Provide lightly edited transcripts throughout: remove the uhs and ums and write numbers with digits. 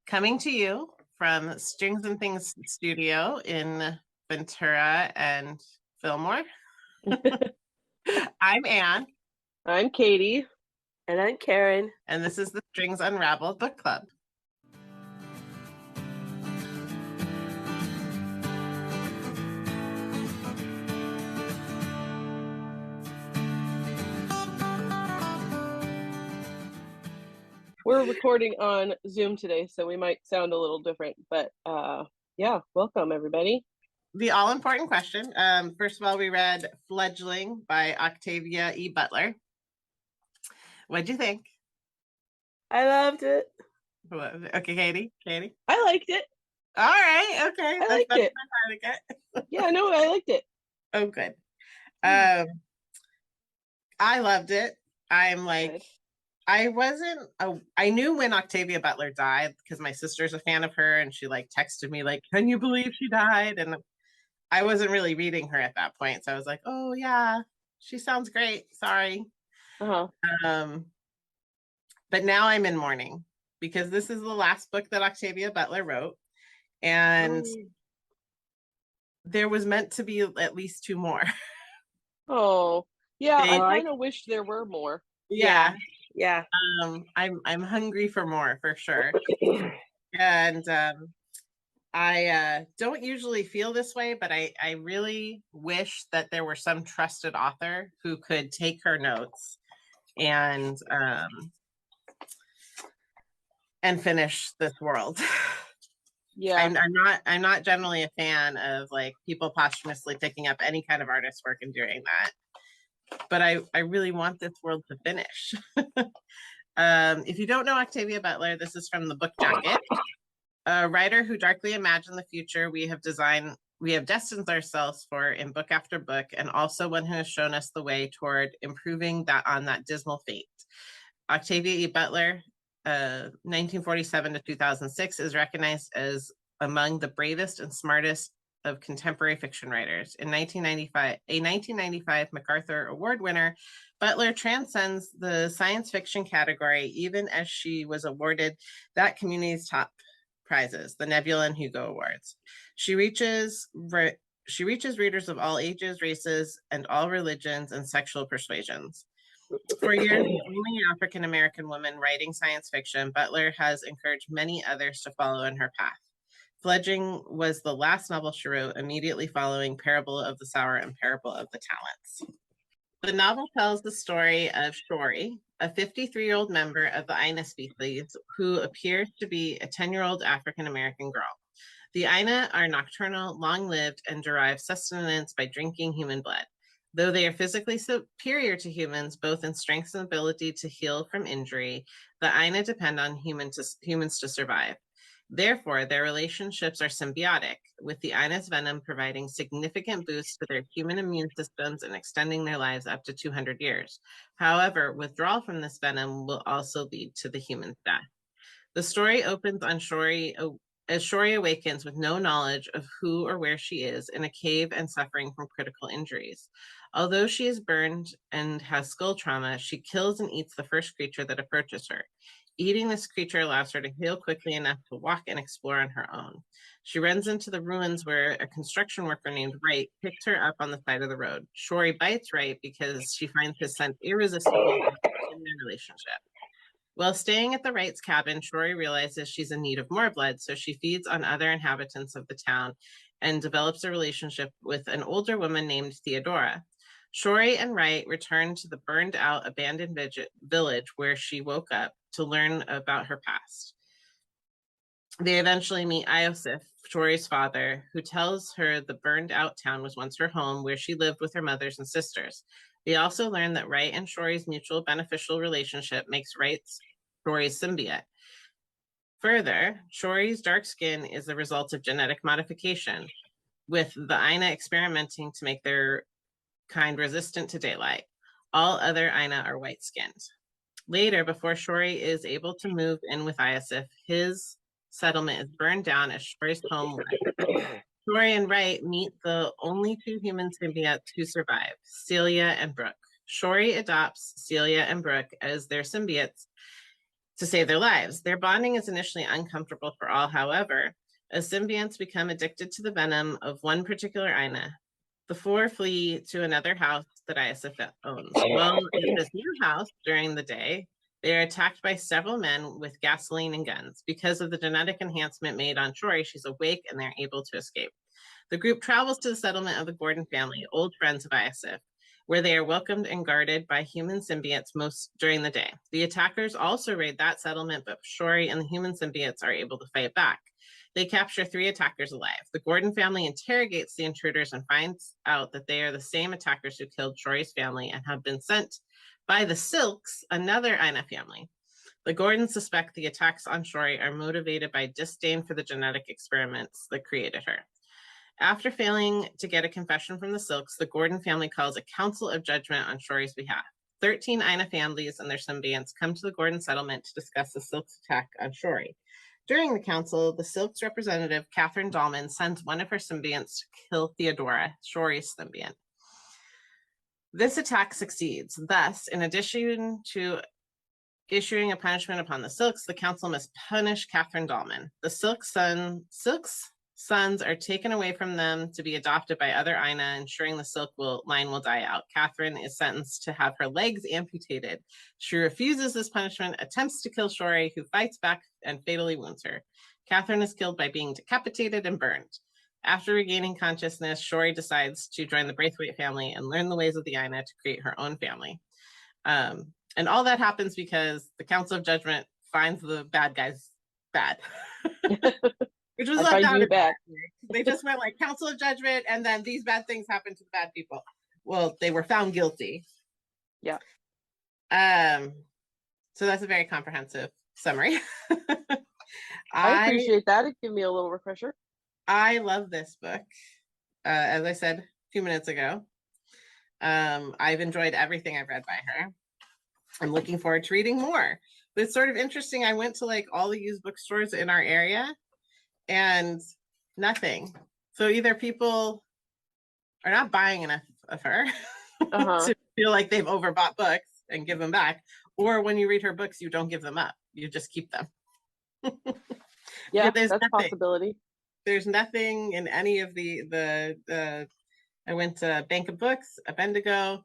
Coming to you from Strings and Things Studio in Ventura and Fillmore. I'm Anne. I'm Katie. And I'm Karin. And this is the Strings Unraveled Book Club. We're recording on Zoom today, so we might sound a little different, but yeah, welcome everybody. The all-important question. First of all, we read Fledgling by Octavia E. Butler. What'd you think? I loved it. Okay, Katie? I liked it. All right, okay. I liked it. Yeah, no, I liked it. Oh, good. I loved it. I'm like... Good. I knew when Octavia Butler died because my sister's a fan of her and she texted me can you believe she died? And I wasn't really reading her at that point. So I was like, oh yeah, she sounds great. Sorry. But now I'm in mourning because this is the last book that Octavia Butler wrote. And there was meant to be at least 2 more. Oh, yeah. I kind of wish there were more. Yeah. Yeah. I'm hungry for more, for sure. And I don't usually feel this way, but I really wish that there were some trusted author who could take her notes and finish this world. Yeah. I'm not generally a fan of people posthumously picking up any kind of artist work and doing that. But I really want this world to finish. If you don't know Octavia Butler, this is from the book jacket. A writer who darkly imagined the future we have destined ourselves for in book after book, and also one who has shown us the way toward improving on that dismal fate. Octavia E. Butler, 1947 to 2006, is recognized as among the bravest and smartest of contemporary fiction writers. In 1995 MacArthur Award winner, Butler transcends the science fiction category, even as she was awarded that community's top prizes, the Nebula and Hugo Awards. She reaches readers of all ages, races, and all religions and sexual persuasions. For years, the only African-American woman writing science fiction, Butler has encouraged many others to follow in her path. Fledgling was the last novel she wrote, immediately following Parable of the Sower and Parable of the Talents. The novel tells the story of Shori, a 53-year-old member of the Aina species who appears to be a 10-year-old African-American girl. The Aina are nocturnal, long-lived, and derive sustenance by drinking human blood. Though they are physically superior to humans, both in strength and ability to heal from injury, the Aina depend on humans to survive. Therefore, their relationships are symbiotic, with the Aina's venom providing significant boosts to their human immune systems and extending their lives up to 200 years. However, withdrawal from this venom will also lead to the human's death. The story opens on Shori as Shori awakens with no knowledge of who or where she is in a cave and suffering from critical injuries. Although she is burned and has skull trauma, she kills and eats the first creature that approaches her. Eating this creature allows her to heal quickly enough to walk and explore on her own. She runs into the ruins where a construction worker named Wright picked her up on the side of the road. Shori bites Wright because she finds his scent irresistible in their relationship. While staying at the Wright's cabin, Shori realizes she's in need of more blood, so she feeds on other inhabitants of the town and develops a relationship with an older woman named Theodora. Shori and Wright return to the burned-out, abandoned village where she woke up to learn about her past. They eventually meet Iosif, Shori's father, who tells her the burned-out town was once her home, where she lived with her mothers and sisters. They also learn that Wright and Shori's mutual beneficial relationship makes Wright Shori's symbiote. Further, Shori's dark skin is the result of genetic modification, with the Aina experimenting to make their kind resistant to daylight. All other Aina are white-skinned. Later, before Shori is able to move in with Iosif, his settlement is burned down as Shori's home was. Shori and Wright meet the only 2 human symbiotes who survive, Celia and Brooke. Shori adopts Celia and Brooke as their symbiotes to save their lives. Their bonding is initially uncomfortable for all, however, as symbionts become addicted to the venom of one particular Ina. The four flee to another house that Isif owns. Well, in this new house during the day, they are attacked by several men with gasoline and guns. Because of the genetic enhancement made on Shori, she's awake and they're able to escape. The group travels to the settlement of the Gordon family, old friends of Isif, where they are welcomed and guarded by human symbiotes most during the day. The attackers also raid that settlement, but Shori and the human symbiotes are able to fight back. They capture 3 attackers alive. The Gordon family interrogates the intruders and finds out that they are the same attackers who killed Shori's family and have been sent by the Silks, another Ina family. The Gordons suspect the attacks on Shori are motivated by disdain for the genetic experiments that created her. After failing to get a confession from the Silks, the Gordon family calls a council of judgment on Shori's behalf. 13 Ina families and their symbionts come to the Gordon settlement to discuss the Silks' attack on Shori. During the council, the Silks representative, Karin Dahlman, sends one of her symbionts to kill Theodora, Shori's symbiont. This attack succeeds. Thus, in addition to issuing a punishment upon the Silks, the council must punish Karin Dahlman. The Silks' sons are taken away from them to be adopted by other Ina, ensuring the Silk line will die out. Karin is sentenced to have her legs amputated. She refuses this punishment, attempts to kill Shori, who fights back and fatally wounds her. Karin is killed by being decapitated and burned. After regaining consciousness, Shori decides to join the Braithwaite family and learn the ways of the Ina to create her own family. And all that happens because the Council of Judgment finds the bad guys bad. Which was left out of bad. They just went like Council of Judgment, and then these bad things happen to the bad people. Well, they were found guilty. Yeah. So that's a very comprehensive summary. I appreciate that. It gave me a little refresher. I love this book. As I said a few minutes ago, I've enjoyed everything I've read by her. I'm looking forward to reading more. But it's sort of interesting. I went to like all the used bookstores in our area and nothing. So either people are not buying enough of her to feel like they've overbought books and give them back, or when you read her books, you don't give them up. You just keep them. Yeah, that's a possibility. There's nothing in any of the I went to Bank of Books, Abendigo,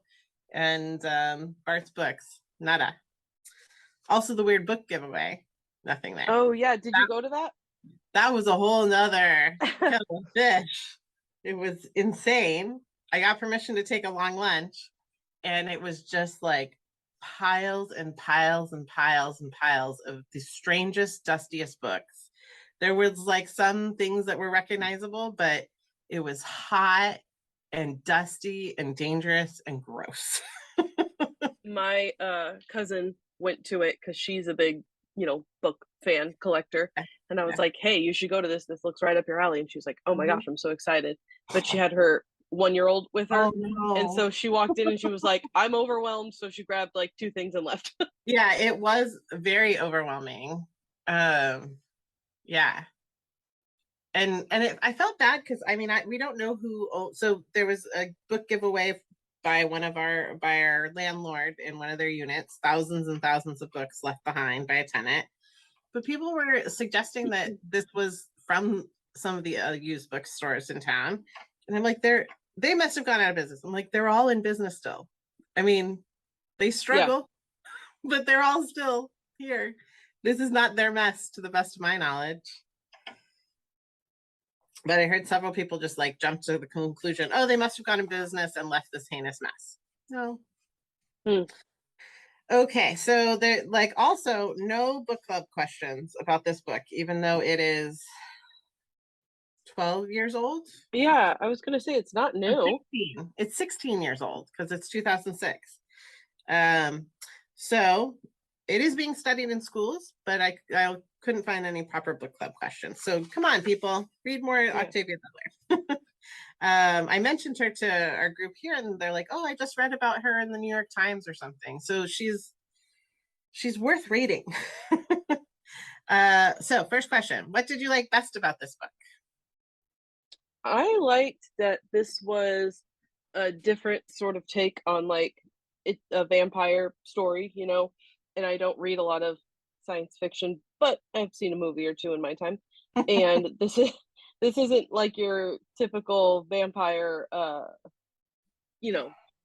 and Bart's Books. Nada. Also the weird book giveaway. Nothing there. Oh yeah, did you go to that? That was a whole nother kettle of fish. It was insane. I got permission to take a long lunch, and it was just like piles and piles and piles and piles of the strangest, dustiest books. There was like some things that were recognizable, but it was hot and dusty and dangerous and gross. My cousin went to it because she's a big, book fan collector. And I was like, hey, you should go to this. This looks right up your alley. And she was like, oh my gosh, I'm so excited. But she had her 1-year-old with her. Oh, no. And so she walked in and she was like, I'm overwhelmed. So she grabbed like 2 things and left. Yeah, it was very overwhelming. Yeah. And I felt bad because we don't know who. So there was a book giveaway by our landlord in one of their units, thousands and thousands of books left behind by a tenant. But people were suggesting that this was from some of the used bookstores in town. And I'm like, they must have gone out of business. I'm like, they're all in business still. I mean, they struggle, but they're all still here. This is not their mess to the best of my knowledge. But I heard several people just like jump to the conclusion, oh, they must have gone in business and left this heinous mess. No. Okay, so there also no book club questions about this book, even though it is 12 years old. Yeah, I was going to say it's not new. It's 16 years old because it's 2006. So it is being studied in schools, but I couldn't find any proper book club questions. So come on, people, read more Octavia Butler. I mentioned her to our group here, and they're like, "Oh, I just read about her in the New York Times or something." So she's worth reading. So first question: what did you like best about this book? I liked that this was a different sort of take on like a vampire story, and I don't read a lot of science fiction, but I've seen a movie or two in my time. And this isn't like your typical vampire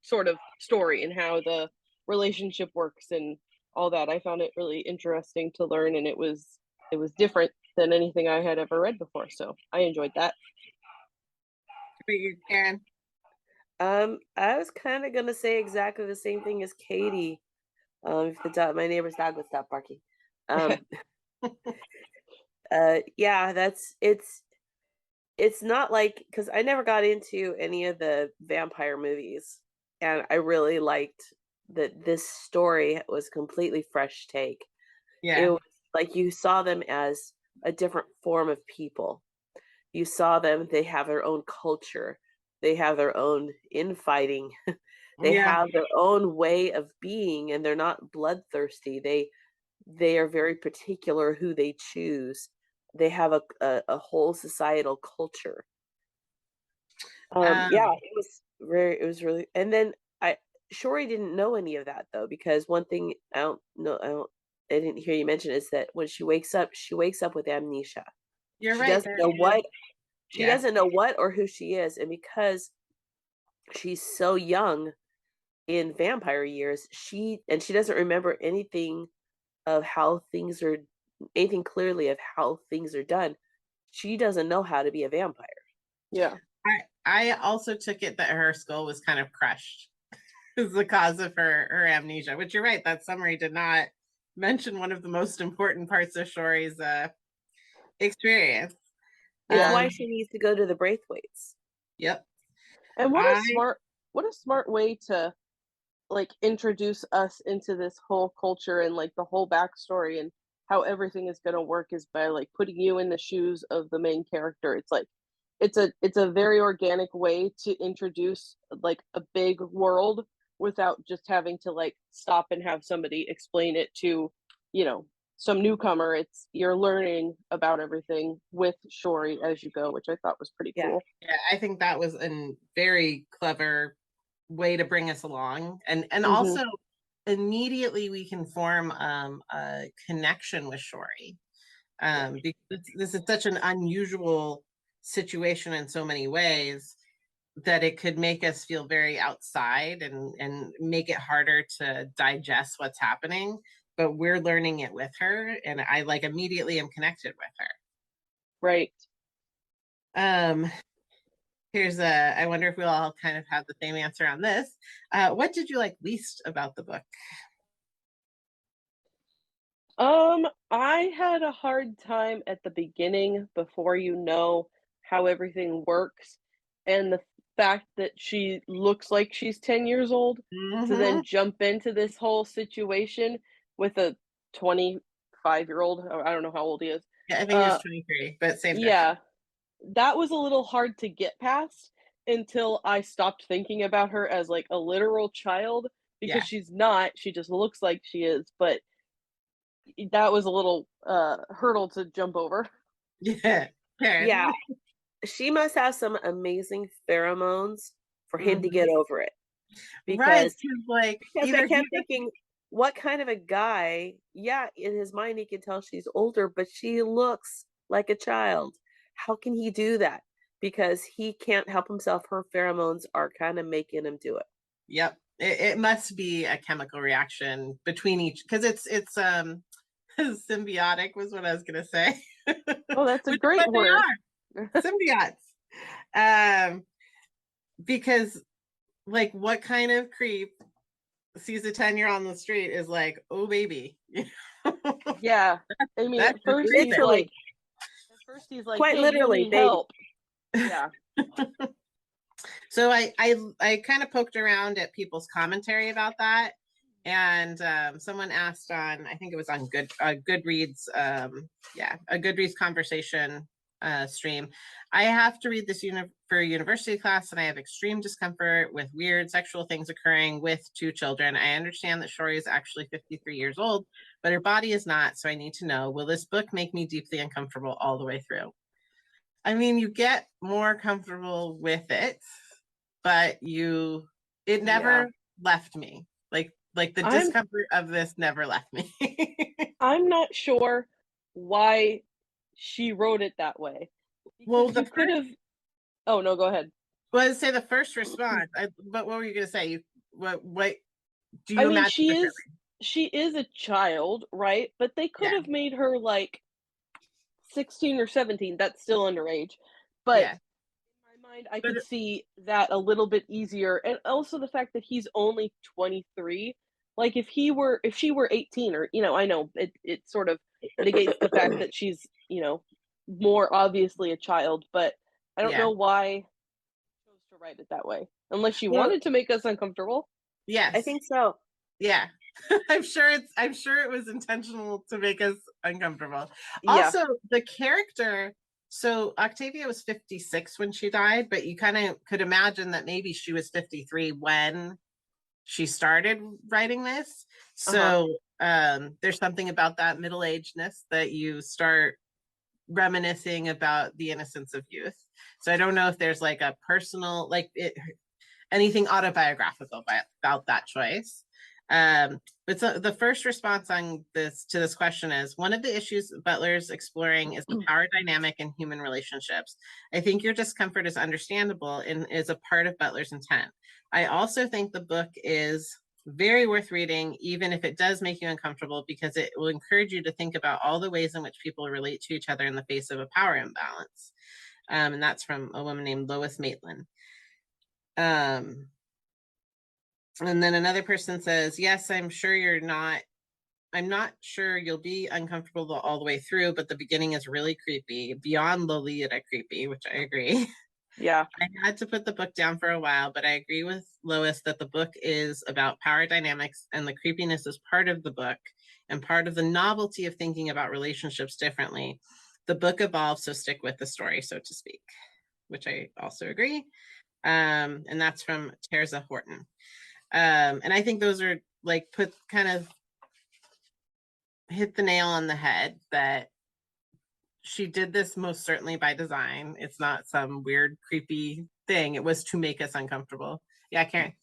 sort of story and how the relationship works and all that. I found it really interesting to learn, and it was different than anything I had ever read before. So I enjoyed that. Karin? I was kind of gonna say exactly the same thing as Kaity. If my neighbor's dog would stop barking. Yeah, it's not like, because I never got into any of the vampire movies, and I really liked that this story was completely fresh take. Yeah. It was like you saw them as a different form of people. You saw them, they have their own culture, they have their own infighting, they have their own way of being, and they're not bloodthirsty. They are very particular who they choose. They have a whole societal culture. Yeah, it was really, and then Shori didn't know any of that though, because one thing I didn't hear you mention is that when she wakes up with amnesia. You're she right. doesn't know what she Yeah. doesn't know what or who she is, and because she's so young in vampire years, she doesn't remember anything of how things are, anything clearly of how things are done. She doesn't know how to be a vampire. Yeah. I also took it that her skull was kind of crushed is the cause of her amnesia, which you're right, that summary did not mention one of the most important parts of Shori's experience. It's why she needs to go to the Braithwaites. Yep. And what a smart way to like introduce us into this whole culture and like the whole backstory and how everything is going to work is by like putting you in the shoes of the main character. It's like it's a very organic way to introduce like a big world without just having to like stop and have somebody explain it to, some newcomer. It's you're learning about everything with Shori as you go, which I thought was pretty cool. Yeah, I think that was a very clever way to bring us along, and also immediately we can form a connection with Shori, because this is such an unusual situation in so many ways that it could make us feel very outside and make it harder to digest what's happening, but we're learning it with her, and I like immediately am connected with her. Right. Here's I wonder if we'll all kind of have the same answer on this. What did you like least about the book? I had a hard time at the beginning before you know how everything works, and the fact that she looks like she's 10 years old to then jump into this whole situation with a 25-year-old. I don't know how old he is. Yeah, I think he's 23, but same difference. Yeah, that was a little hard to get past until I stopped thinking about her as like a literal child, because she's not. She just looks like she is, but that was a little hurdle to jump over. Yeah. Yeah. She must have some amazing pheromones for him to get over it. Because I kept thinking, what kind of a guy, in his mind he can tell she's older, but she looks like a child. How can he do that? Because he can't help himself. Her pheromones are kind of making him do it. Yep. It must be a chemical reaction between each, because it's symbiotic was what I was gonna say. Oh, that's a great word. Symbiotes. Because like what kind of creep sees a 10-year on the street is like, oh baby. Yeah. I mean, at first he's like, quite hey, literally, you need help. Yeah. So I kind of poked around at people's commentary about that, and someone asked on, I think it was on Goodreads, a Goodreads conversation stream. I have to read this for a university class, and I have extreme discomfort with weird sexual things occurring with 2 children. I understand that Shori is actually 53 years old, but her body is not. So I need to know, will this book make me deeply uncomfortable all the way through? I mean, you get more comfortable with it, but it never left me. Like Like the I'm discomfort of this never left me. I'm not sure why she wrote it that way. Well, Because you could have. Oh no, go ahead. well, I'd say the first response. But what were you going to say? What do I you mean, imagine differently? she is a child, right? But they could Yeah, have made her like 16 or 17. That's still underage. But yeah, in my mind, I but could see that a little bit easier. And also the fact that he's only 23. Like if she were 18, or I know it sort of negates the fact that she's, more obviously a child, but I don't yeah. know why she chose to write it that way. Unless she Well, wanted to make us uncomfortable. I yes, think so. yeah. I'm sure it was intentional to make us uncomfortable. Yeah. Also, the character. So Octavia was 56 when she died, but you kind of could imagine that maybe she was 53 when she started writing this. Uh-huh. So there's something about that middle-agedness that you start reminiscing about the innocence of youth. So I don't know if there's like a personal, anything autobiographical about that choice. But so the first response on to this question is, one of the issues Butler's exploring is the power dynamic in human relationships. I think your discomfort is understandable and is a part of Butler's intent. I also think the book is very worth reading, even if it does make you uncomfortable, because it will encourage you to think about all the ways in which people relate to each other in the face of a power imbalance. And that's from a woman named Lois Maitland. And then another person says, yes, I'm not sure you'll be uncomfortable all the way through, but the beginning is really creepy, beyond Lolita creepy, which I agree. Yeah. I had to put the book down for a while, but I agree with Lois that the book is about power dynamics, and the creepiness is part of the book and part of the novelty of thinking about relationships differently. The book evolves, so stick with the story, so to speak, which I also agree. And that's from Terza Horton. And I think those are hit the nail on the head, that she did this most certainly by design. It's not some weird, creepy thing. It was to make us uncomfortable. Yeah, Karin.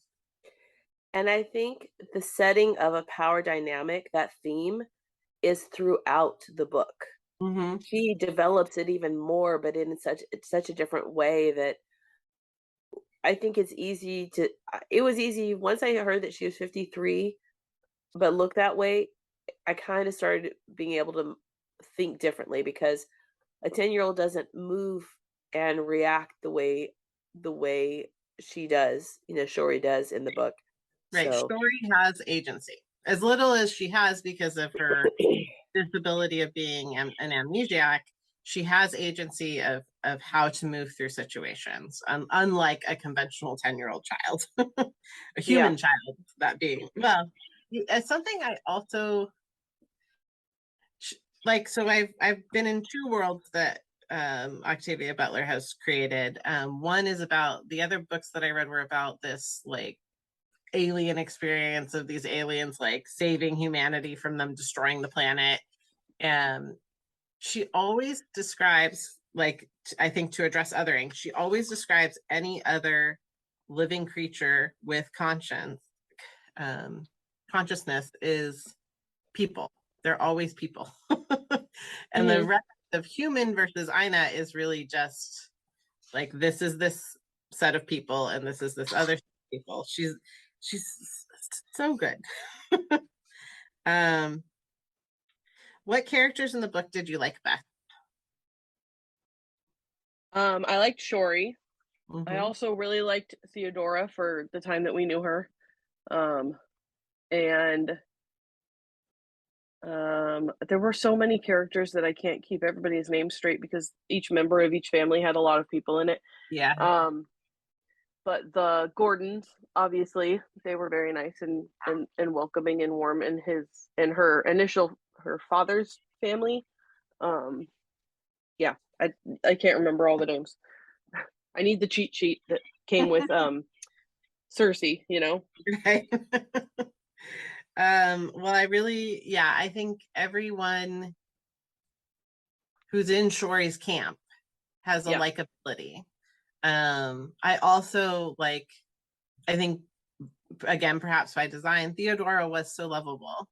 And I think the setting of a power dynamic, that theme, is throughout the book. Mm-hmm. She develops it even more, but in such a different way that I think it was easy once I heard that she was 53, but look that way, I kind of started being able to think differently, because a 10-year-old doesn't move and react the way she does, Shori does in the book. Right. So Shori has agency, as little as she has because of her disability of being an amnesiac. She has agency of how to move through situations, unlike a conventional 10-year-old child, a human yeah. child, that being. Well, it's something I also like. So I've been in two worlds that Octavia Butler has created. One is about, the other books that I read were about this like alien experience of these aliens like saving humanity from them destroying the planet. And she always describes, like, I think to address othering, she always describes any other living creature with consciousness is people. They're always people. And the Mm-hmm. rest of human versus Ina is really just like, this is this set of people and this is this other set of people. She's so good. What characters in the book did you like best? I liked Shori. I Mm-hmm. also really liked Theodora for the time that we knew her. And there were so many characters that I can't keep everybody's name straight, because each member of each family had a lot of people in it. Yeah. But the Gordons, obviously, they were very nice and welcoming and warm. And her father's family. Yeah, I can't remember all the names. I need the cheat sheet that came with Cersei, Right. Well, I think everyone who's in Shori's camp has a Yeah. likability. I also I think again, perhaps by design, Theodora was so lovable.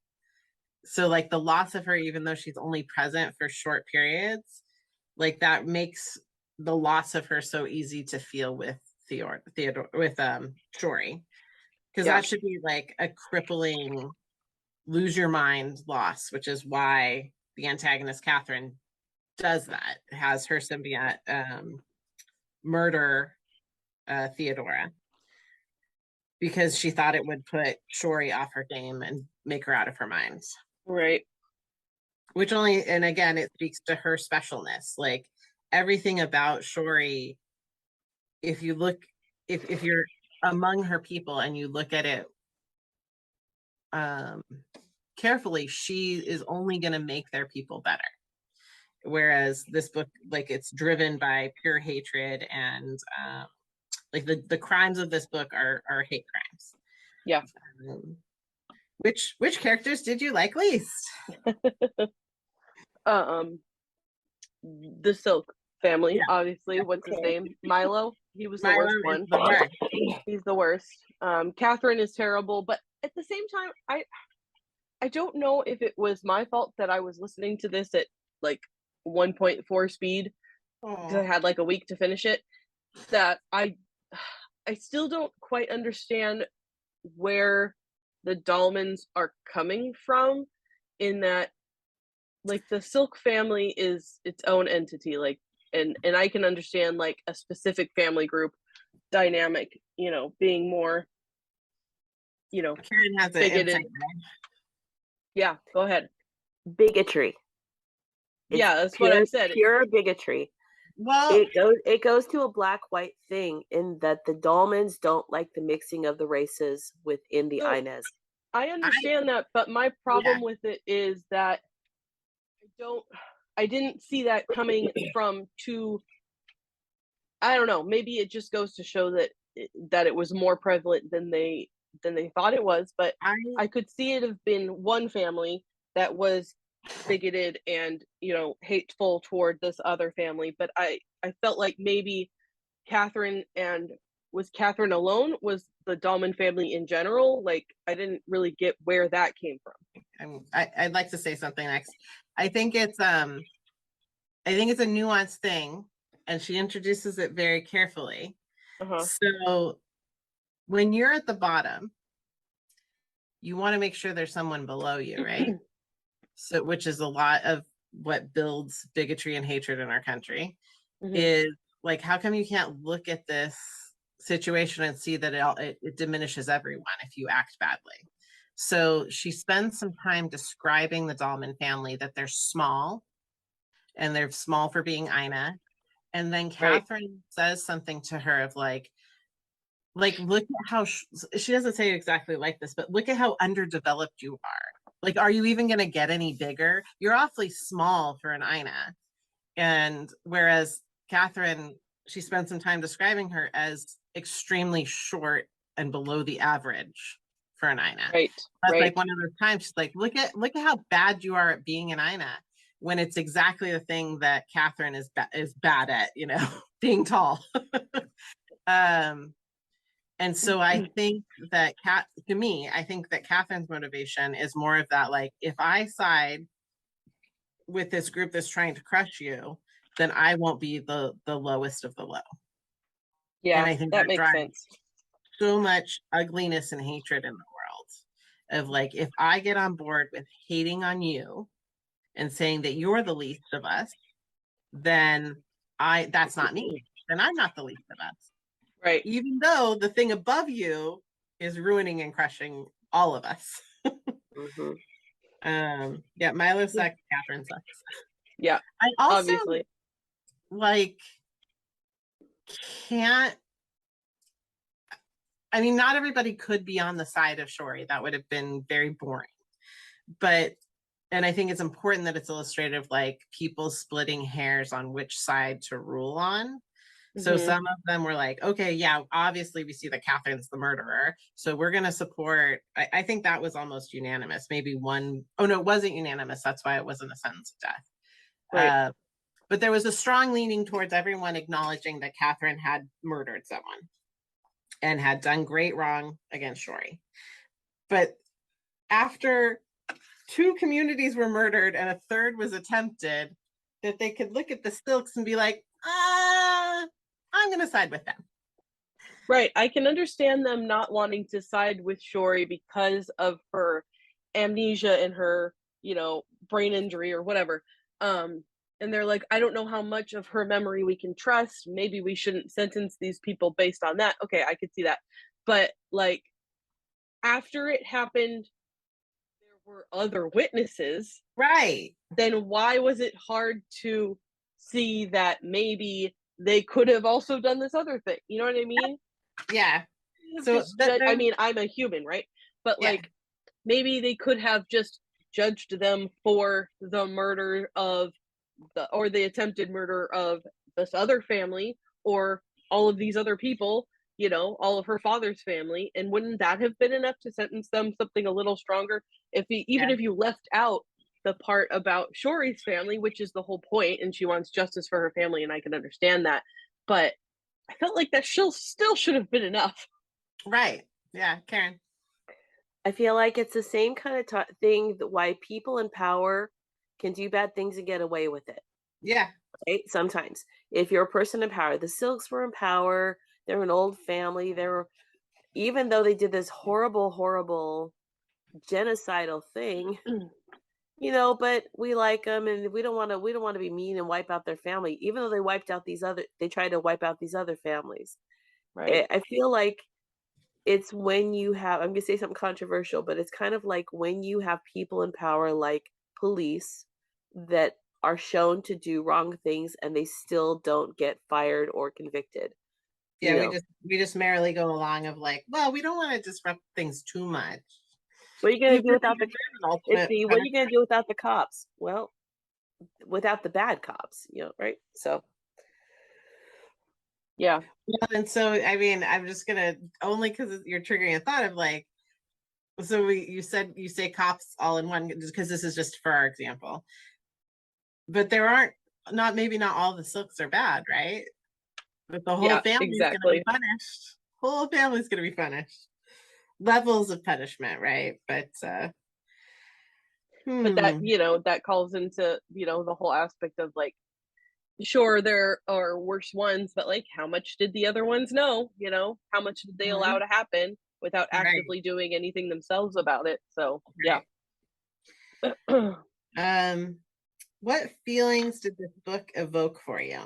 So like the loss of her, even though she's only present for short periods, like that makes the loss of her so easy to feel with Theodore with Shori. Because that should be like a crippling lose your mind loss, which is why the antagonist Catherine does that, has her symbiote murder Theodora, because she thought it would put Shori off her game and make her out of her mind. Right. Which only, and again, it speaks to her specialness. Like everything about Shori, if you look, if you're among her people and you look at it carefully, she is only going to make their people better. Whereas this book, like it's driven by pure hatred, and like the crimes of this book are hate crimes. Yeah. Which characters did you like least? The Silk family, obviously. What's his name? Milo. He was the worst one. He's the worst. Catherine is terrible, but at the same time, I don't know if it was my fault that I was listening to this at like 1.4 speed because I had like a week to finish it. That I still don't quite understand where the Dahlmans are coming from, in that like the Silk family is its own entity, like and I can understand like a specific family group dynamic, you know, being more, you know, Karin has bigoted. Yeah, go ahead. Bigotry. Yeah, that's what I said. Pure bigotry. Well, it goes to a black-white thing in that the Dahlmans don't like the mixing of the races within the Inez. I understand that, but my problem with it is that I didn't see that coming from two. I don't know. Maybe it just goes to show that it was more prevalent than they thought it was. But I could see it have been one family that was bigoted and, you know, hateful toward this other family. But I felt like maybe Catherine, and was Catherine alone? Was the Dahlman family in general? Like, I didn't really get where that came from. I'd like to say something next. I think it's a nuanced thing, and she introduces it very carefully. So when you're at the bottom, you want to make sure there's someone below you, right? So, which is a lot of what builds bigotry and hatred in our country, is like, how come you can't look at this situation and see that it diminishes everyone if you act badly? So she spends some time describing the Dahlman family, that they're small, and they're small for being Ina. And then Catherine says something to her of like look at how she doesn't say it exactly like this, but look at how underdeveloped you are. Like, are you even going to get any bigger? You're awfully small for an Ina. And whereas Catherine, she spent some time describing her as extremely short and below the average for an Ina. That's like one of those times she's like, look at how bad you are at being an Ina, when it's exactly the thing that Catherine is bad at, you know, being tall. And so I think that I think that Catherine's motivation is more of that, like, if I side with this group that's trying to crush you, then I won't be the lowest of the low. Yeah, and I think that makes sense. So much ugliness and hatred in the world of like, if I get on board with hating on you and saying that you're the least of us, then that's not me. Then I'm not the least of us. Right. Even though the thing above you is ruining and crushing all of us. Yeah, Milo sucks, Catherine sucks. Yeah. I also obviously like can't. I mean, not everybody could be on the side of Shori. That would have been very boring. And I think it's important that it's illustrative, like people splitting hairs on which side to rule on. So some of them were like, okay, yeah, obviously we see that Catherine's the murderer, so we're going to support. I think that was almost unanimous. Maybe one, oh no, it wasn't unanimous. That's why it wasn't a sentence of death. But there was a strong leaning towards everyone acknowledging that Catherine had murdered someone. and had done great wrong against Shori. But after 2 communities were murdered and a third was attempted, that they could look at the Silks and be like, I'm going to side with them. Right. I can understand them not wanting to side with Shori because of her amnesia and her, brain injury or whatever. And they're like, I don't know how much of her memory we can trust. Maybe we shouldn't sentence these people based on that. Okay, I could see that. But like, after it happened, there were other witnesses. Right. Then why was it hard to see that maybe they could have also done this other thing? You know what I mean? Yeah. So I mean, I'm a human, right? But like, maybe they could have just judged them for the murder of the attempted murder of this other family, or all of these other people, all of her father's family. And wouldn't that have been enough to sentence them something a little stronger? If you left out the part about Shori's family, which is the whole point, and she wants justice for her family, and I can understand that. But I felt like that still should have been enough. Right. Yeah, Karin. I feel like it's the same kind of thing that why people in power can do bad things and get away with it. Yeah. Right? Sometimes. If you're a person in power, the Silks were in power, they're an old family, even though they did this horrible, horrible genocidal thing, but we like them and we don't want to be mean and wipe out their family, even though they tried to wipe out these other families. Right. I feel like it's when you have, I'm going to say something controversial, but it's kind of like when you have people in power like police that are shown to do wrong things and they still don't get fired or convicted. Yeah, we just merrily go along of like, well, we don't want to disrupt things too much. What are you going to do without what are you going to do without the cops? Well, without the bad cops, right? So yeah. And so, I mean, I'm just gonna, only because you're triggering a thought of like, so you say cops all in one, because this is just for our example, but there aren't, maybe not all the Silks are bad, right? But the whole family's gonna be punished. Whole family's gonna be punished. Levels of punishment, right? But but that calls into the whole aspect of like, sure, there are worse ones, but like, how much did the other ones know? How much did they allow to happen without actively doing anything themselves about it? So yeah. What feelings did this book evoke for you?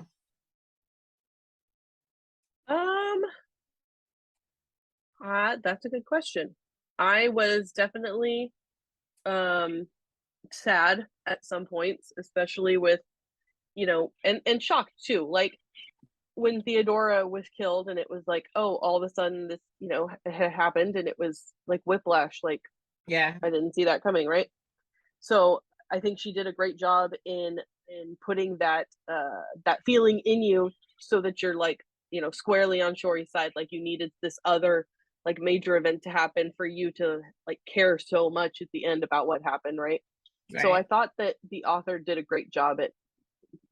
That's a good question. I was definitely sad at some points, especially with and shocked too, like when Theodora was killed and it was like, oh, all of a sudden this had happened, and it was like whiplash, like I didn't see that coming, right? So I think she did a great job in putting that feeling in you, so that you're like squarely on Shori's side, like you needed this other like major event to happen for you to like care so much at the end about what happened, right? So I thought that the author did a great job at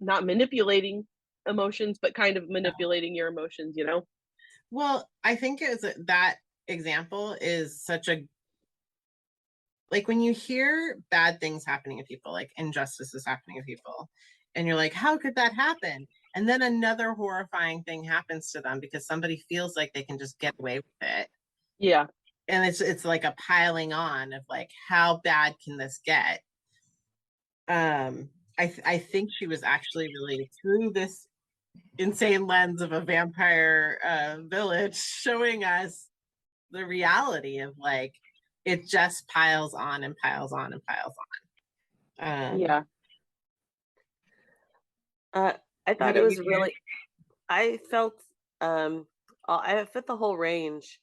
not manipulating emotions, but kind of manipulating your emotions, Well, I think that example is such a, like when you hear bad things happening to people, like injustices happening to people, and you're like, how could that happen? And then another horrifying thing happens to them because somebody feels like they can just get away with it. Yeah. And it's like a piling on of like, how bad can this get? I think she was actually really, through this insane lens of a vampire village, showing us the reality of like, it just piles on and piles on and piles on. Yeah. I thought it was really, I felt I fit the whole range.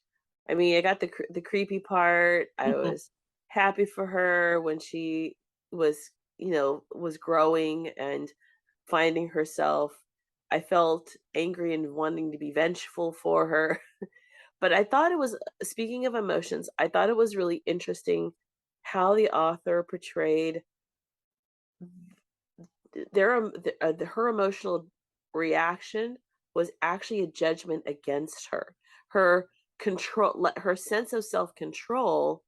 I mean, I got the creepy part. I was happy for her when she was was growing and finding herself. I felt angry and wanting to be vengeful for her. But I thought it was, speaking of emotions, I thought it was really interesting how the author portrayed her emotional reaction was actually a judgment against her. Her her sense of self-control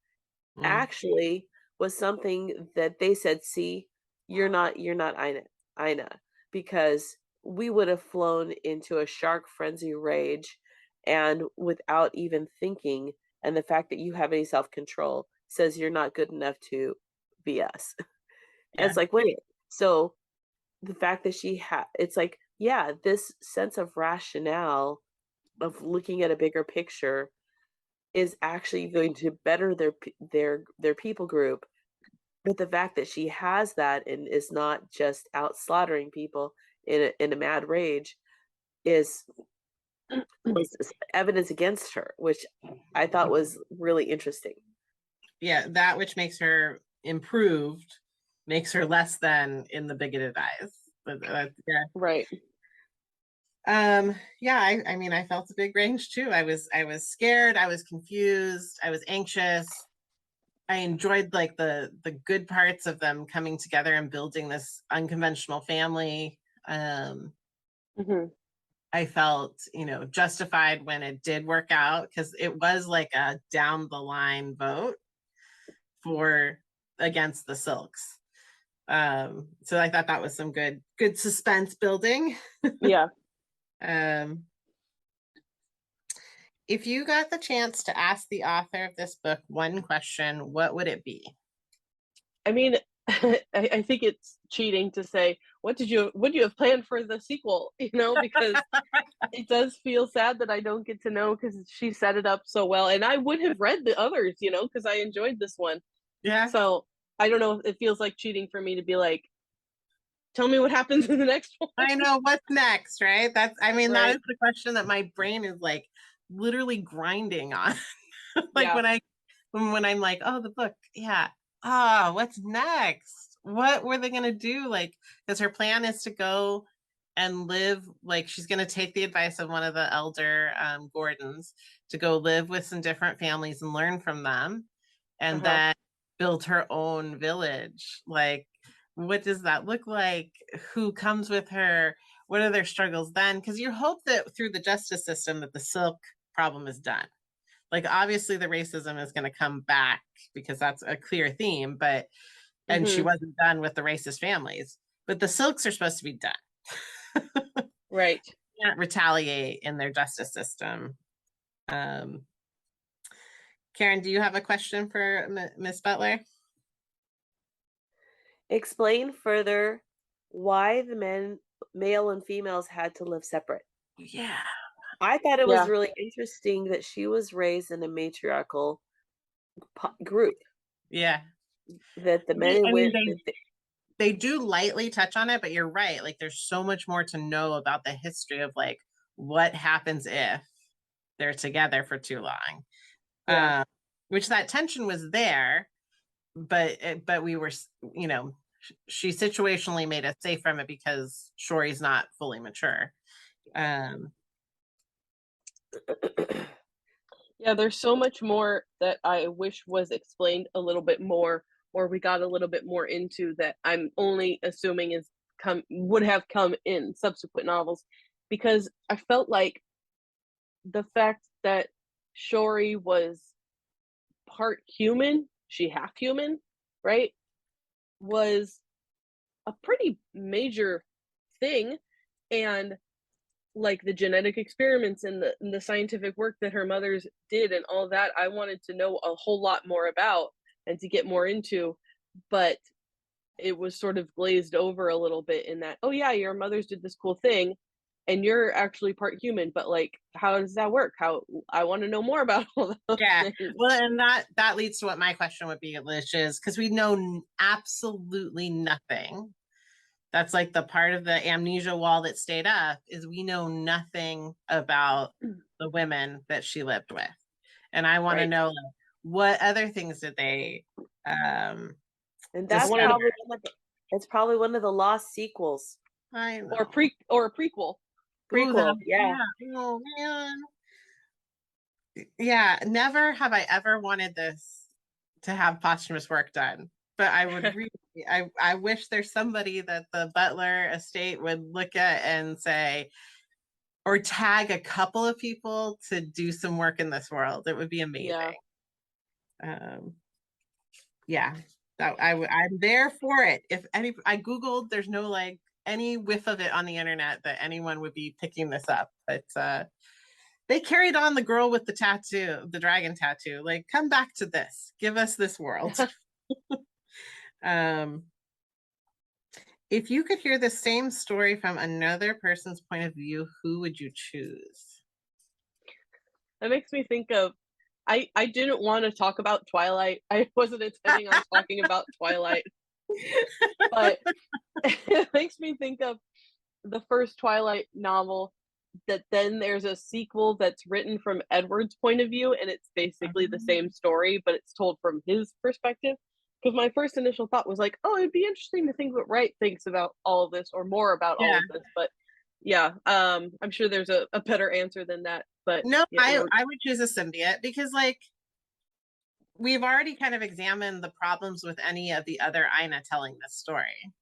actually was something that they said, see, you're not Ina, because we would have flown into a shark frenzy rage, and without even thinking, and the fact that you have any self-control says you're not good enough to be us. And it's like, wait, so the fact that it's like, yeah, this sense of rationale of looking at a bigger picture is actually going to better their people group. But the fact that she has that and is not just out slaughtering people in a mad rage was evidence against her, which I thought was really interesting. Yeah, that which makes her improved makes her less than in the bigoted eyes. Yeah. Right. Yeah, I mean, I felt a big range too. I was scared, I was confused, I was anxious. I enjoyed like the good parts of them coming together and building this unconventional family. I felt, justified when it did work out, because it was like a down the line vote against the Silks. So I thought that was some good suspense building. Yeah. If you got the chance to ask the author of this book one question, what would it be? I mean, I think it's cheating to say, what do you have planned for the sequel? Because it does feel sad that I don't get to know, because she set it up so well. And I would have read the others, because I enjoyed this one. Yeah. So I don't know. It feels like cheating for me to be like, tell me what happens in the next one. I know, what's next, right? That is the question that my brain is like literally grinding on. Like when I'm like, oh, the book. Yeah. Oh, what's next? What were they going to do? Like, because her plan is to go and live, like she's going to take the advice of one of the elder Gordons to go live with some different families and learn from them, and then build her own village. Like, what does that look like? Who comes with her? What are their struggles then? Because you hope that through the justice system that the Silk problem is done. Like, obviously the racism is going to come back because that's a clear theme, and she wasn't done with the racist families, but the Silks are supposed to be done. Right. Can't retaliate in their justice system. Karin, do you have a question for Miss Butler? Explain further why the male and females had to live separate. Yeah. I thought it was really interesting that she was raised in a matriarchal group. Yeah. That the men and women... They do lightly touch on it, but you're right. Like, there's so much more to know about the history of like what happens if they're together for too long. Which that tension was there, but we were, she situationally made us safe from it because Shori's not fully mature. Yeah, there's so much more that I wish was explained a little bit more, or we got a little bit more into, that I'm only assuming would have come in subsequent novels, because I felt like the fact that Shori was part human, she half human, right, was a pretty major thing. And like the genetic experiments and the scientific work that her mothers did and all that, I wanted to know a whole lot more about and to get more into, but it was sort of glazed over a little bit in that, oh yeah, your mothers did this cool thing and you're actually part human, but like, how does that work? I want to know more about all those things. Well, and that leads to what my question would be, which is, because we know absolutely nothing. That's like the part of the amnesia wall that stayed up, is we know nothing about the women that she lived with. And I want to know, like, what other things did they and that's probably one of the lost sequels. I know. Or a prequel. Prequel, yeah. Oh man. Yeah, never have I ever wanted this to have posthumous work done. But I would really, I wish there's somebody that the Butler estate would look at and say, or tag a couple of people to do some work in this world. It would be amazing. Yeah, I'm there for it. If I Googled, there's no like any whiff of it on the internet that anyone would be picking this up. But they carried on the girl with the tattoo, the dragon tattoo. Like, come back to this. Give us this world. If you could hear the same story from another person's point of view, who would you choose? That makes me think of, I didn't want to talk about Twilight. I wasn't intending on talking about Twilight. But it makes me think of the first Twilight novel, that then there's a sequel that's written from Edward's point of view, and it's basically the same story, but it's told from his perspective. Because my first initial thought was like, oh, it'd be interesting to think what Wright thinks about all of this, or more about all of this. But yeah, I'm sure there's a better answer than that. But no, yeah, I would choose a symbiote, because like we've already kind of examined the problems with any of the other Aina telling this story.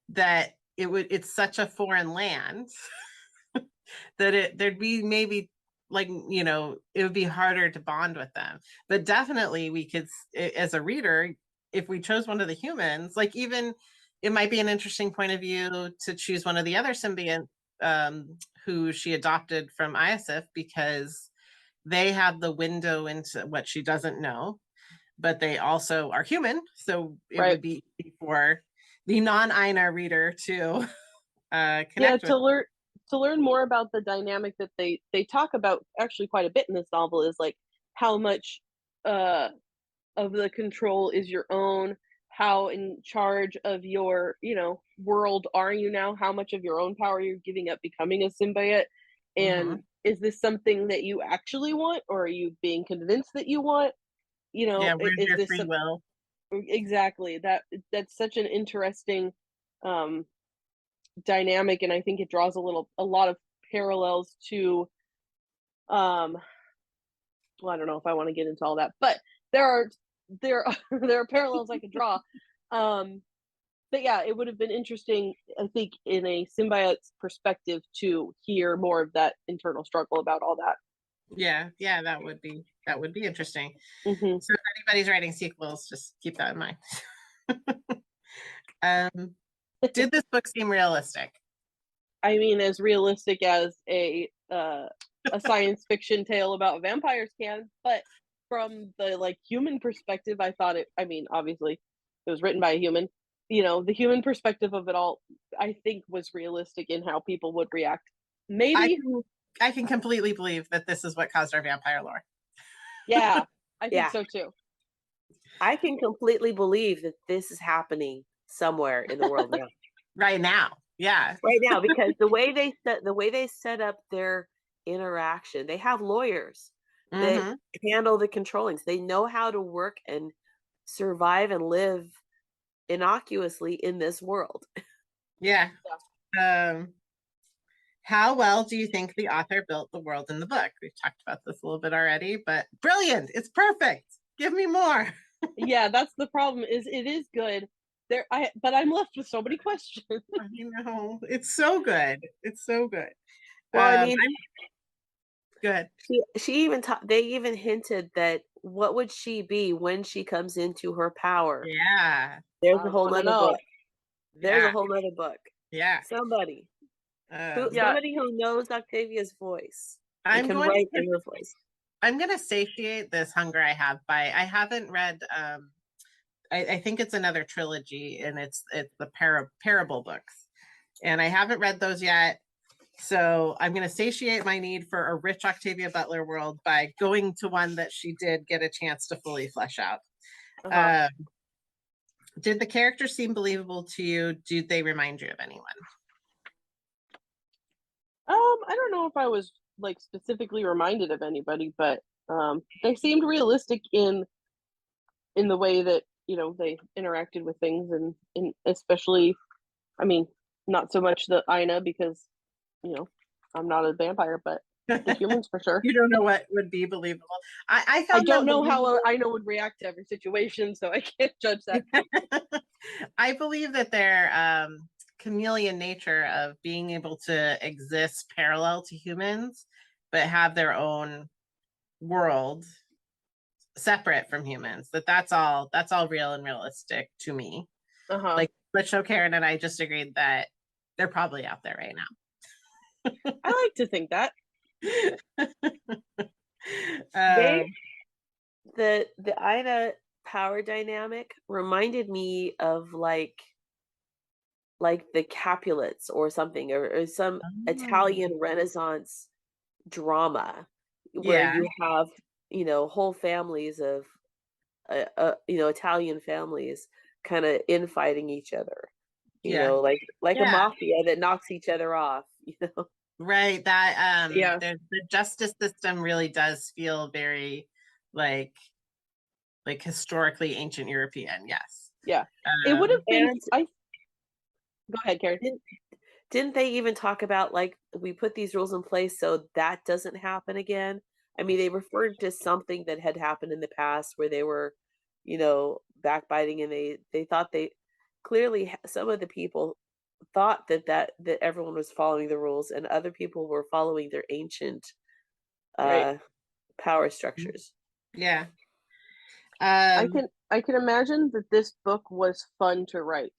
That it's such a foreign land that there'd be maybe like, you know, it would be harder to bond with them. But definitely we could, as a reader, if we chose one of the humans, like even it might be an interesting point of view to choose one of the other symbiote who she adopted from Iosif, because they have the window into what she doesn't know, but they also are human. So it would be for the non-Aina reader to connect with. To learn more about the dynamic that they talk about actually quite a bit in this novel, is like how much of the control is your own, how in charge of your, you know, world are you now, how much of your own power you're giving up becoming a symbiote, and is this something that you actually want, or are you being convinced that you want, you know? Where's is your this free will? Exactly, that's such an interesting dynamic, and I think it draws a lot of parallels to well, I don't know if I want to get into all that, but there are parallels I could draw. But yeah, it would have been interesting, I think, in a symbiote's perspective, to hear more of that internal struggle about all that. Yeah, that would be interesting. So if anybody's writing sequels, just keep that in mind. Did this book seem realistic? I mean, as realistic as a science fiction tale about vampires can, but from the like human perspective, I thought it, I mean, obviously it was written by a human, you know, the human perspective of it all, I think, was realistic in how people would react. Maybe I can completely believe that this is what caused our vampire lore. Yeah, I think so too. I can completely believe that this is happening somewhere in the world now. Right now. Yeah. Right now, because the way they set up their interaction, they have lawyers that handle the controllings. They know how to work and survive and live innocuously in this world. Yeah. How well do you think the author built the world in the book? We've talked about this a little bit already, but brilliant. It's perfect. Give me more. Yeah, that's the problem, is it is good. But I'm left with so many questions. I know. It's so good. It's so good. Well, I mean, good. She even they even hinted that what would she be when she comes into her power? Yeah. There's a whole nother book. There's a whole nother book. Yeah. Somebody who knows Octavia's voice. I'm going write in her voice. I'm going to satiate this hunger I have by, I haven't read, I think it's another trilogy, and it's the parable books, and I haven't read those yet. So I'm going to satiate my need for a rich Octavia Butler world by going to one that she did get a chance to fully flesh out. Did the characters seem believable to you? Did they remind you of anyone? I don't know if I was like specifically reminded of anybody, but they seemed realistic in the way that, you know, they interacted with things, and especially, I mean, not so much the Aina, because, you know, I'm not a vampire, but the humans for sure. You don't know what would be believable. I don't know how Aina would react to every situation, so I can't judge that. I believe that they're chameleon nature of being able to exist parallel to humans, but have their own world separate from humans. That's all real and realistic to me. Like, but so Karin and I just agreed that they're probably out there right now. I like to think that. The Ina power dynamic reminded me of like the Capulets or something, or some Italian Renaissance drama where you have, whole families of Italian families kind of infighting each other, like a mafia that knocks each other off, Right. That the justice system really does feel very like historically ancient European. Yes. Yeah. It would have been go ahead, Karin. Didn't they even talk about like, we put these rules in place so that doesn't happen again? I mean, they referred to something that had happened in the past where they were, backbiting, and they thought clearly some of the people thought that everyone was following the rules, and other people were following their ancient power structures. Yeah. I can imagine that this book was fun to write,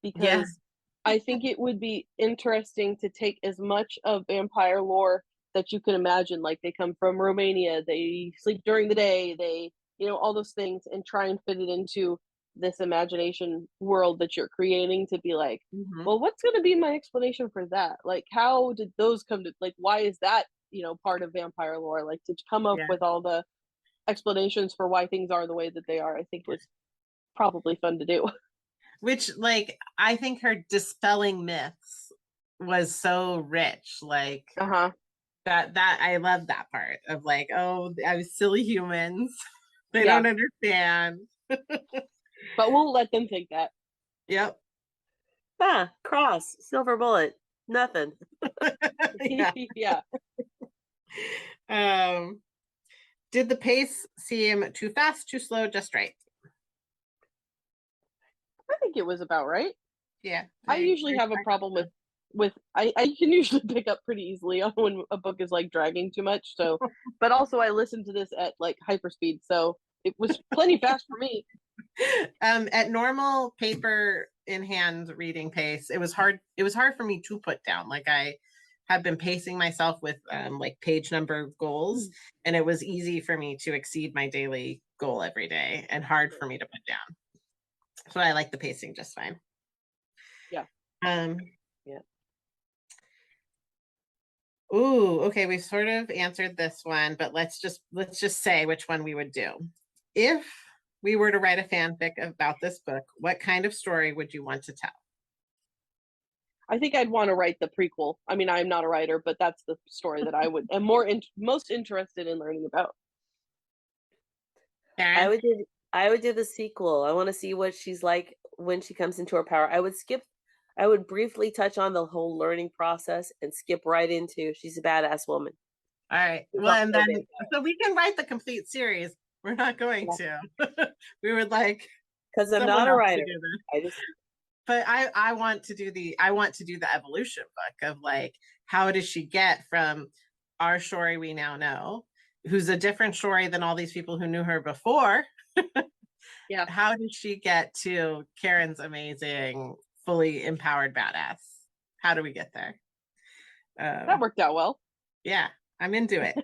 because I think it would be interesting to take as much of vampire lore that you can imagine. Like, they come from Romania, they sleep during the day, they, all those things, and try and fit it into this imagination world that you're creating, to be like, well, what's going to be my explanation for that? Like, how did those come to, like, why is that, part of vampire lore? Like, to come up with all the explanations for why things are the way that they are, I think was probably fun to do. Which, like, I think her dispelling myths was so rich. Like, that I love that part of like, oh, I was silly humans. They don't understand. But we'll let them think that. Yep. Cross, silver bullet, nothing. Yeah. Did the pace seem too fast, too slow, just right? I think it was about right. Yeah. I usually have a problem with I can usually pick up pretty easily on when a book is like dragging too much. So, but also I listened to this at like hyperspeed, so it was plenty fast for me. At normal paper in hand reading pace, it was hard for me to put down. Like, I have been pacing myself with like page number goals, and it was easy for me to exceed my daily goal every day and hard for me to put down. So I like the pacing just fine. Yeah. Ooh, okay, we've sort of answered this one, but let's just say which one we would do. If we were to write a fanfic about this book, what kind of story would you want to tell? I think I'd want to write the prequel. I mean, I'm not a writer, but that's the story that I would am most interested in learning about. Karin? I would do the sequel. I want to see what she's like when she comes into her power. I would briefly touch on the whole learning process and skip right into she's a badass woman. All right. Well, and then so we can write the complete series. We're not going to. We would like, because I'm not a writer. But I want to do the evolution book of like, how does she get from our Shori we now know, who's a different Shori than all these people who knew her before? Yeah. How did she get to Karin's amazing, fully empowered badass? How do we get there? That worked out well. Yeah, I'm into it.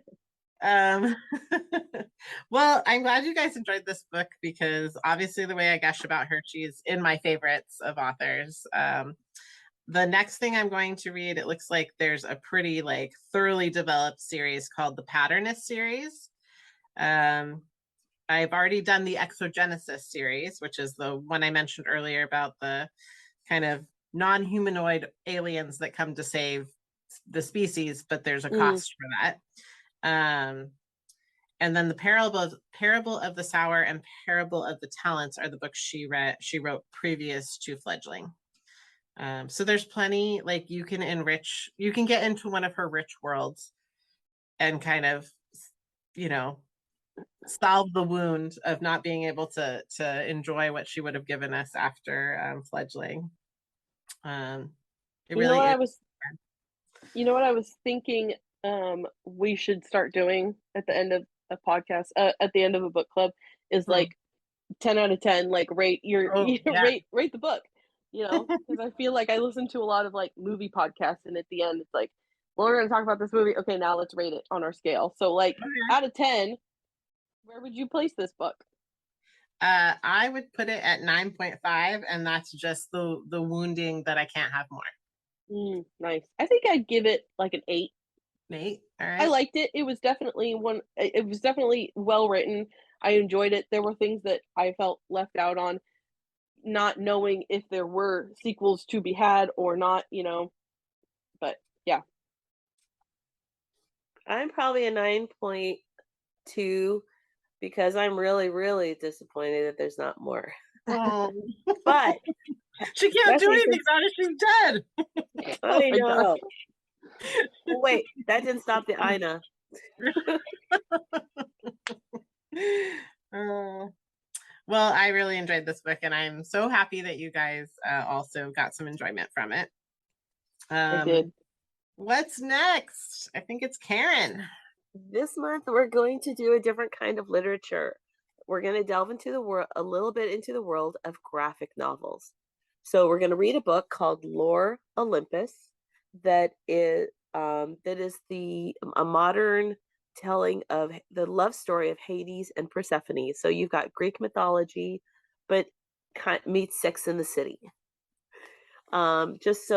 Well, I'm glad you guys enjoyed this book, because obviously the way I gush about her, she's in my favorites of authors. The next thing I'm going to read, it looks like there's a pretty like thoroughly developed series called the Patternist series. I've already done the Exogenesis series, which is the one I mentioned earlier about the kind of non-humanoid aliens that come to save the species, but there's a cost for that. And then the Parable of the Sower and Parable of the Talents are the books she wrote previous to Fledgling. So there's plenty, like, you can get into one of her rich worlds and kind of, solve the wound of not being able to enjoy what she would have given us after Fledgling. It really is. You know what I was thinking we should start doing at the end of a podcast, at the end of a book club, is like 10 out of 10, like rate rate the book, you know, because I feel like I listen to a lot of like movie podcasts, and at the end it's like, well, we're going to talk about this movie. Okay, now let's rate it on our scale. So like out of 10, where would you place this book? I would put it at 9.5, and that's just the wounding that I can't have more. Nice. I think I'd give it like an 8. 8. All right. I liked it. It was definitely well written. I enjoyed it. There were things that I felt left out on, not knowing if there were sequels to be had or not, you know. But yeah. I'm probably a 9.2 because I'm really, really disappointed that there's not more. Oh. But she can't do anything about it. She's dead. I know. Wait, that didn't stop the Ina. Well, I really enjoyed this book, and I'm so happy that you guys also got some enjoyment from it. I did. What's next? I think it's Karin. This month we're going to do a different kind of literature. We're going to delve into the world, a little bit into the world of graphic novels. So we're going to read a book called Olympus that is a modern telling of the love story of Hades and Persephone. So you've got Greek mythology, but meets Sex in the City. Just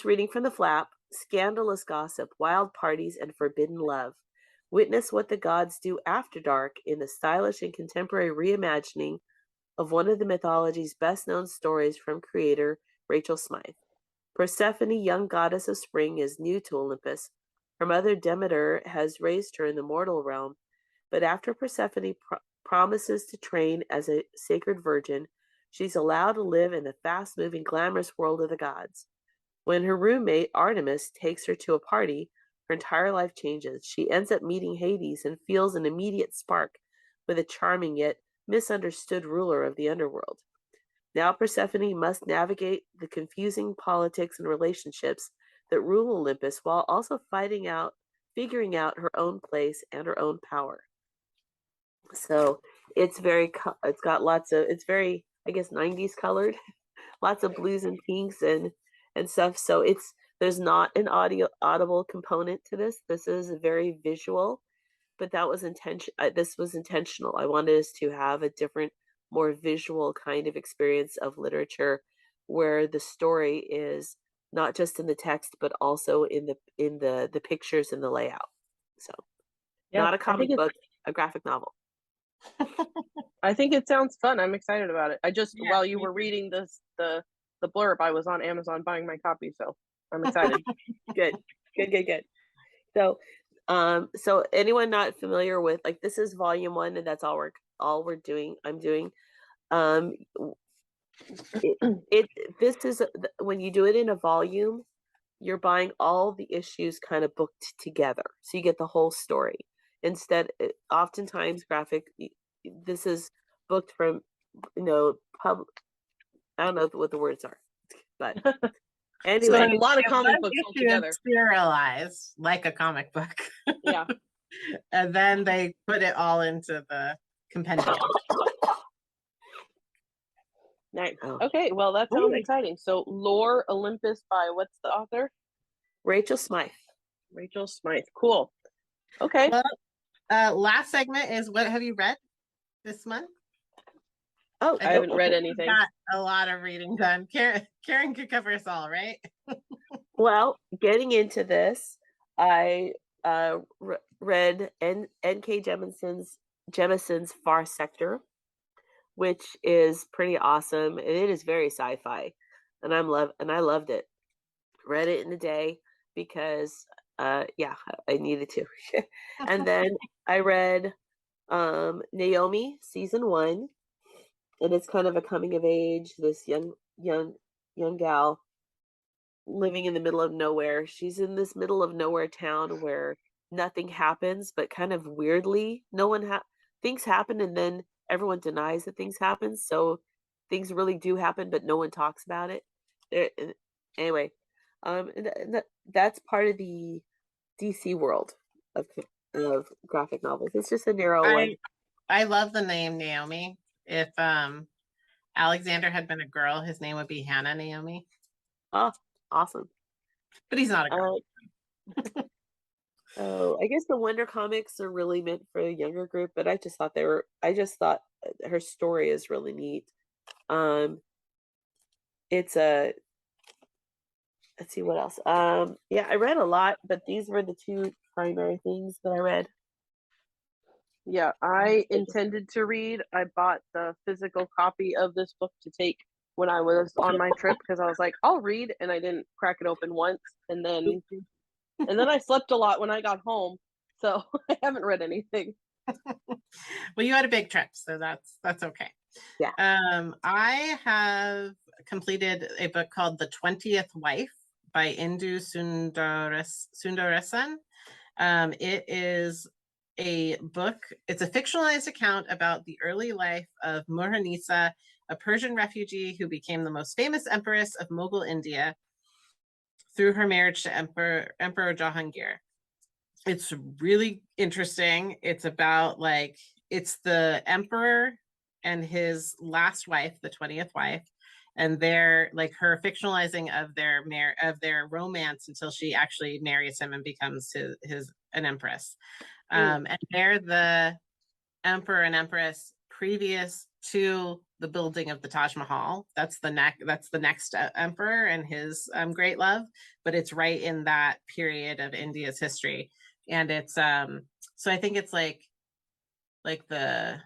reading from the flap: scandalous gossip, wild parties, and forbidden love. Witness what the gods do after dark in the stylish and contemporary reimagining of one of the mythology's best-known stories from creator Rachel Smythe. Persephone, young goddess of spring, is new to Olympus. Her mother Demeter has raised her in the mortal realm, but after Persephone promises to train as a sacred virgin, she's allowed to live in the fast-moving, glamorous world of the gods. When her roommate Artemis takes her to a party, her entire life changes. She ends up meeting Hades and feels an immediate spark with a charming yet misunderstood ruler of the underworld. Now Persephone must navigate the confusing politics and relationships that rule Olympus while also figuring out her own place and her own power. So it's very, it's very, I guess, 90s colored, lots of blues and pinks and stuff. So there's not an audible component to this. This is very visual, but that was this was intentional. I wanted us to have a different, more visual kind of experience of literature where the story is not just in the text, but also in the pictures and the layout. So not a comic book, a graphic novel. I think it sounds fun. I'm excited about it. I just, while you were reading this, the blurb, I was on Amazon buying my copy, so I'm excited. Good. So anyone not familiar with, like, this is volume 1, and that's all we're doing. I'm doing. This is when you do it in a volume, you're buying all the issues kind of booked together, so you get the whole story. Instead, oftentimes this is booked from, I don't know what the words are, but anyway, so a lot of comic books all together, serialized like a comic book. Yeah. And then they put it all into the compendium. Nice. Okay, well, that sounds exciting. So Olympus by, what's the author? Rachel Smythe. Cool. Okay. Well, last segment is, what have you read this month? Oh, I haven't read anything. Got a lot of reading done. Karin could cover us all, right? Well, getting into this, I read N.K. Jemisin's Far Sector, which is pretty awesome, and it is very sci-fi, and I loved it. Read it in a day because I needed to. And then I read Naomi season 1, and it's kind of a coming of age, this young gal living in the middle of nowhere. She's in this middle of nowhere town where nothing happens, but kind of weirdly things happen, and then everyone denies that things happen. So things really do happen, but no one talks about it. Anyway, that's part of the DC world of graphic novels. It's just a narrow one. I love the name Naomi. If Alexander had been a girl, his name would be Hannah Naomi. Oh, awesome. But he's not a girl. Oh, I guess the Wonder comics are really meant for a younger group, but I just thought her story is really neat. It's a, let's see what else. Yeah, I read a lot, but these were the two primary things that I read. Yeah, I intended to read. I bought the physical copy of this book to take when I was on my trip because I was like, I'll read, and I didn't crack it open once, and then I slept a lot when I got home, so I haven't read anything. Well, you had a big trip, so that's okay. Yeah. I have completed a book called The 20th Wife by Indu Sundaresan. It is a book. It's a fictionalized account about the early life of Muhanisa, a Persian refugee who became the most famous empress of Mughal India through her marriage to Emperor Jahangir. It's really interesting. It's about it's the emperor and his last wife, the 20th wife, and they're her fictionalizing of their romance until she actually marries him and becomes an empress. And they're the emperor and empress previous to the building of the Taj Mahal. That's the next emperor and his great love, but it's right in that period of India's history. And it's so I think it's like the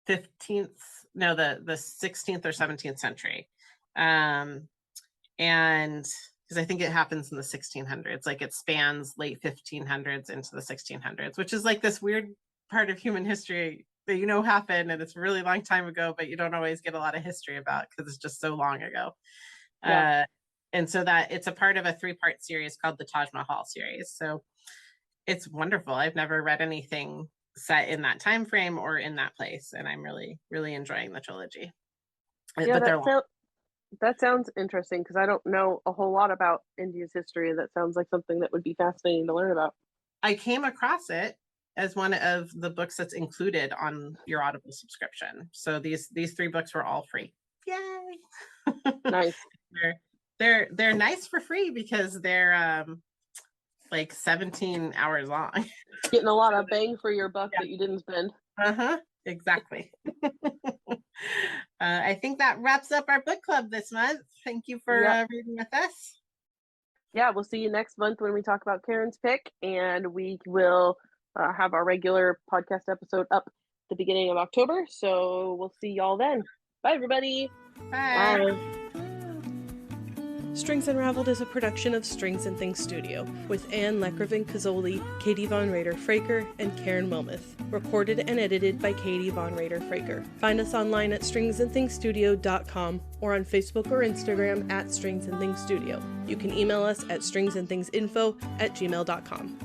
16th or 17th century. And because I think it happens in the 1600s, it spans late 1500s into the 1600s, which is this weird part of human history that happened, and it's a really long time ago, but you don't always get a lot of history about because it's just so long ago. Yeah. And so that it's a part of a 3-part series called the Taj Mahal series. So it's wonderful. I've never read anything set in that time frame or in that place, and I'm really, really enjoying the trilogy. Yeah, that sounds interesting because I don't know a whole lot about India's history. That sounds like something that would be fascinating to learn about. I came across it as one of the books that's included on your Audible subscription. So these 3 books were all free. Yay! Nice. They're nice for free because they're 17 hours long. Getting a lot of bang for your buck that you didn't spend. Exactly. I think that wraps up our book club this month. Thank you for reading with us. Yeah, we'll see you next month when we talk about Karen's pick, and we will have our regular podcast episode up at the beginning of October. So we'll see y'all then. Bye, everybody. Bye. Strings Unraveled is a production of Strings and Things Studio with Anne Lekravin-Cazzoli, Kaity Von Rader-Fraker, and Karin Wilmoth. Recorded and edited by Kaity Von Rader-Fraker. Find us online at stringsandthingsstudio.com or on Facebook or Instagram at Strings and Things Studio. You can email us at stringsandthingsinfo@gmail.com.